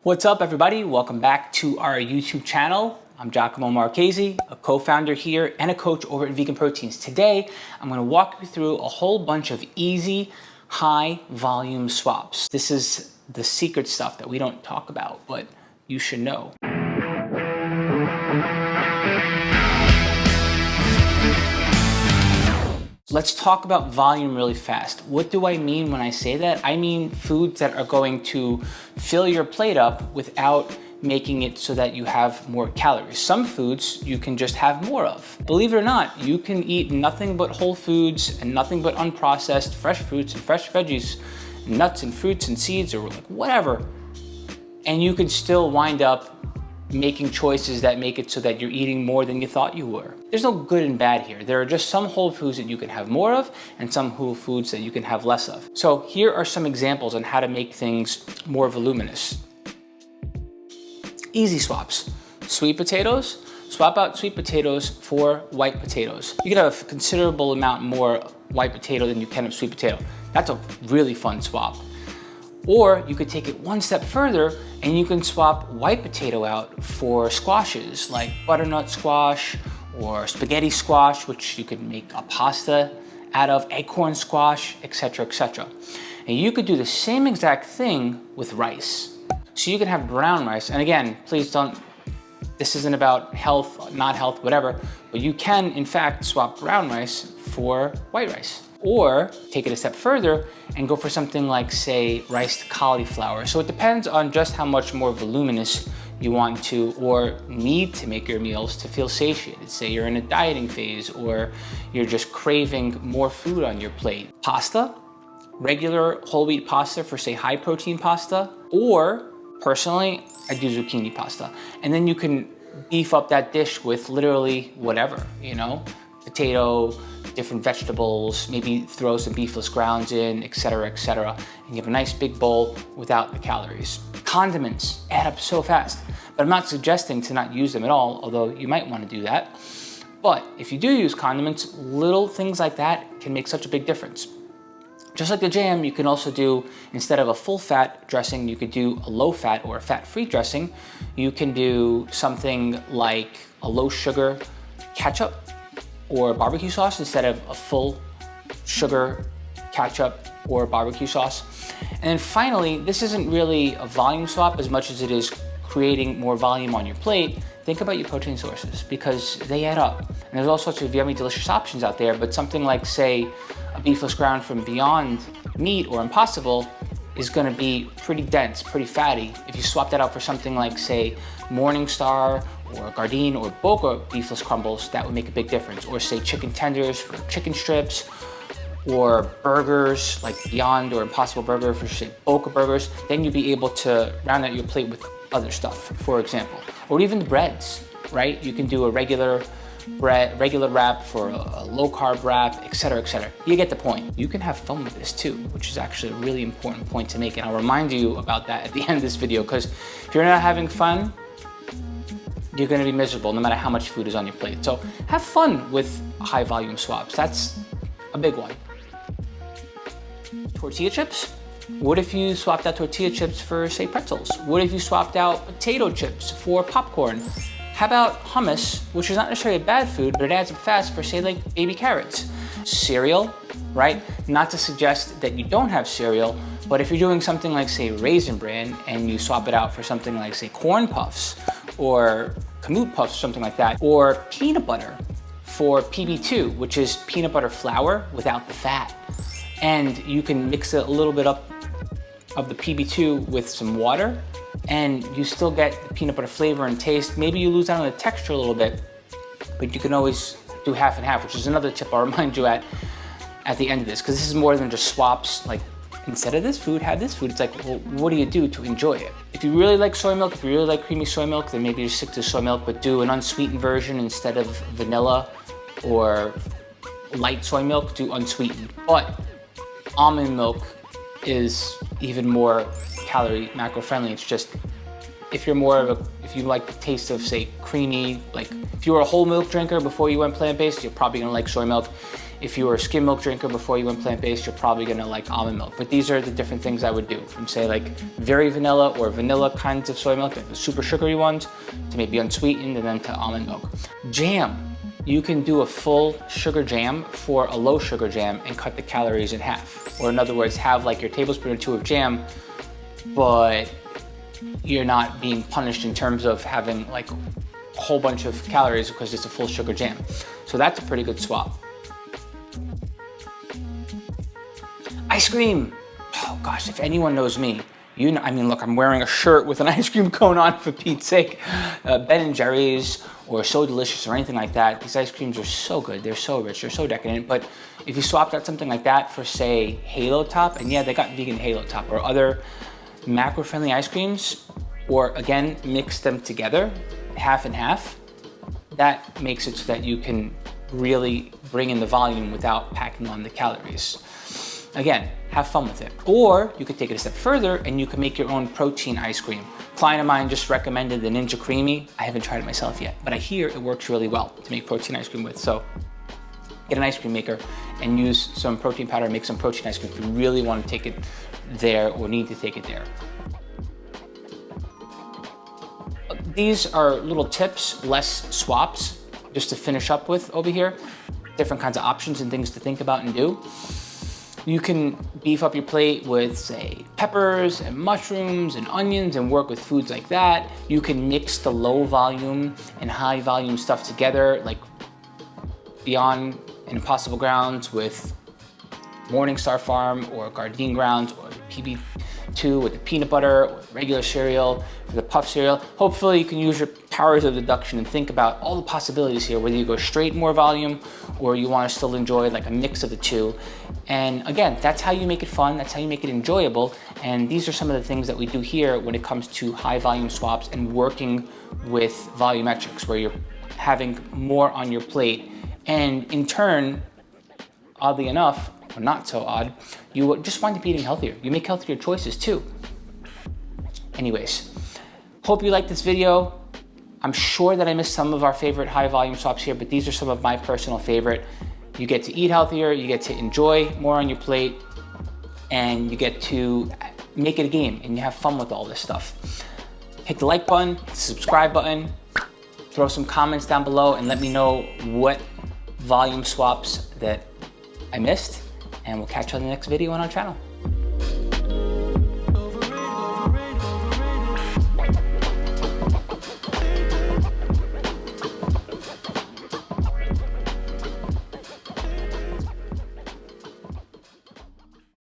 What's up, everybody? Welcome back to our YouTube channel. I'm Giacomo Marchese, a co-founder here and a coach over at Vegan Proteins. Today, I'm going to walk you through a whole bunch of easy, high volume swaps. This is the secret stuff that we don't talk about, but you should know. Let's talk about volume really fast. What do I mean when I say that? I mean foods that are going to fill your plate up without making it so that you have more calories. Some foods you can just have more of. Believe it or not, you can eat nothing but whole foods and nothing but unprocessed fresh fruits and fresh veggies, nuts and fruits and seeds or like whatever. And you can still wind up making choices that make it so that you're eating more than you thought you were. There's no good and bad here. There are just some whole foods that you can have more of and some whole foods that you can have less of. So here are some examples on how to make things more voluminous. Easy swaps. Sweet potatoes, swap out sweet potatoes for white potatoes. You can have a considerable amount more white potato than you can of sweet potato. That's a really fun swap. Or you could take it one step further and you can swap white potato out for squashes like butternut squash or spaghetti squash, which you could make a pasta out of, acorn squash, etc., etc. And you could do the same exact thing with rice. So you can have brown rice, and again, please don't, this isn't about health, not health, whatever, but you can in fact swap brown rice for white rice. Or take it a step further and go for something like, say, riced cauliflower. So it depends on just how much more voluminous you want to or need to make your meals to feel satiated. Say you're in a dieting phase or you're just craving more food on your plate. Pasta, regular whole wheat pasta for, say, high protein pasta, or personally, I do zucchini pasta. And then you can beef up that dish with literally whatever, you know, potato, different vegetables, maybe throw some beefless grounds in, etc., etc. And you have a nice big bowl without the calories. Condiments add up so fast, but I'm not suggesting to not use them at all, although you might want to do that. But if you do use condiments, little things like that can make such a big difference. Just like the jam, you can also do, instead of a full fat dressing, you could do a low fat or a fat-free dressing. You can do something like a low sugar ketchup or barbecue sauce instead of a full sugar ketchup or barbecue sauce. And then finally, this isn't really a volume swap as much as it is creating more volume on your plate. Think about your protein sources because they add up. And there's all sorts of yummy, delicious options out there, but something like, say, a beefless ground from Beyond Meat or Impossible is gonna be pretty dense, pretty fatty. If you swap that out for something like, say, Morningstar or Gardein or Boca beefless crumbles, that would make a big difference. Or say chicken tenders for chicken strips, or burgers like Beyond or Impossible Burger for, say, Boca burgers, then you'd be able to round out your plate with other stuff, for example. Or even the breads, right? You can do a regular wrap for a low carb wrap, etc., etc. You get the point. You can have fun with this too, which is actually a really important point to make. And I'll remind you about that at the end of this video, because if you're not having fun, you're gonna be miserable no matter how much food is on your plate. So have fun with high volume swaps. That's a big one. Tortilla chips. What if you swapped out tortilla chips for, say, pretzels? What if you swapped out potato chips for popcorn? How about hummus, which is not necessarily a bad food, but it adds up fast for, say, like baby carrots. Cereal, right? Not to suggest that you don't have cereal, but if you're doing something like, say, Raisin Bran, and you swap it out for something like, say, corn puffs, or Kamut puffs, something like that, or peanut butter for PB2, which is peanut butter flour without the fat. And you can mix a little bit up of the PB2 with some water, and you still get the peanut butter flavor and taste. Maybe you lose out on the texture a little bit, but you can always do half and half, which is another tip I'll remind you at the end of this, because this is more than just swaps. Like, instead of this food, have this food. It's like, well, what do you do to enjoy it? If you really like soy milk, if you really like creamy soy milk, then maybe just stick to soy milk, but do an unsweetened version instead of vanilla or light soy milk, do unsweetened. But almond milk is even more calorie macro friendly. It's just, if you're more of a, if you like the taste of, say, creamy, like if you were a whole milk drinker before you went plant-based, you're probably gonna like soy milk. If you were a skim milk drinker before you went plant-based, you're probably gonna like almond milk. But these are the different things I would do, from say like very vanilla or vanilla kinds of soy milk, like the super sugary ones, to maybe unsweetened, and then to almond milk. Jam. You can do a full sugar jam for a low sugar jam and cut the calories in half. Or in other words, have like your tablespoon or 2 of jam, but you're not being punished in terms of having like a whole bunch of calories because it's a full sugar jam. So that's a pretty good swap. Ice cream. Oh gosh, if anyone knows me, you know, I mean, look, I'm wearing a shirt with an ice cream cone on, for Pete's sake. Ben & Jerry's or So Delicious or anything like that. These ice creams are so good. They're so rich. They're so decadent. But if you swapped out something like that for, say, Halo Top, and yeah, they got vegan Halo Top, or other macro-friendly ice creams, or again, mix them together, half and half, that makes it so that you can really bring in the volume without packing on the calories. Again, have fun with it. Or you could take it a step further and you can make your own protein ice cream. A client of mine just recommended the Ninja Creamy. I haven't tried it myself yet, but I hear it works really well to make protein ice cream with. So get an ice cream maker and use some protein powder and make some protein ice cream if you really want to take it there or need to take it there. These are little tips, less swaps, just to finish up with over here. Different kinds of options and things to think about and do. You can beef up your plate with, say, peppers and mushrooms and onions and work with foods like that. You can mix the low volume and high volume stuff together, like Beyond and Impossible Grounds with Morningstar Farm or Gardein Grounds, or PB2 with the peanut butter, or regular cereal for the puff cereal. Hopefully you can use your powers of deduction and think about all the possibilities here, whether you go straight more volume or you want to still enjoy like a mix of the two. And again, that's how you make it fun, that's how you make it enjoyable. And these are some of the things that we do here when it comes to high volume swaps and working with volumetrics, where you're having more on your plate. And in turn, oddly enough, or not so odd, you just wind up eating healthier. You make healthier choices too. Anyways, hope you liked this video. I'm sure that I missed some of our favorite high volume swaps here, but these are some of my personal favorite. You get to eat healthier, you get to enjoy more on your plate, and you get to make it a game and you have fun with all this stuff. Hit the like button, hit the subscribe button, throw some comments down below and let me know what volume swaps that I missed, and we'll catch you on the next video on our channel.